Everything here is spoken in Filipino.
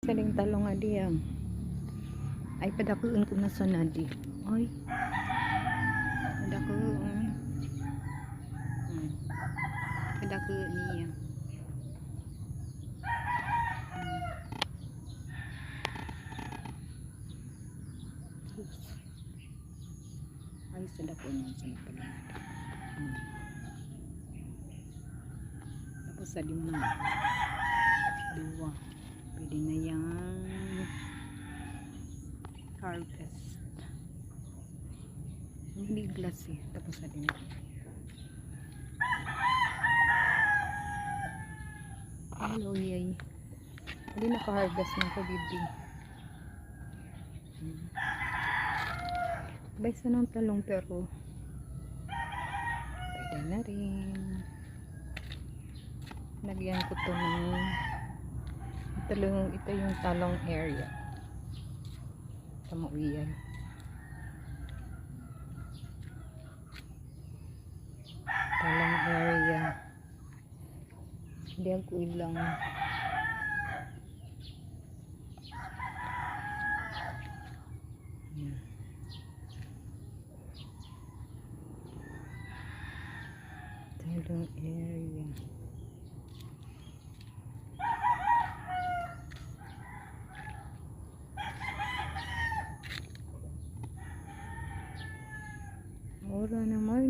Saling talong nga di ay padakuan ko na sa nadi. Ay padakuan. Padakuan niya. Ay sadakon mo sa pagpalingad. Tapos sa lima. Dua. Pwede na yung harvest. Hindi glass eh. Tapos sa lima. Hello yay. Hindi naka-harvest ng kabibdi. Baysa ng talong pero pwede na rin. Lagyan ko to ng ito yung talong area. Tamuiyan. Talong area. Hindi ako ilang. Talong area. Ora naman.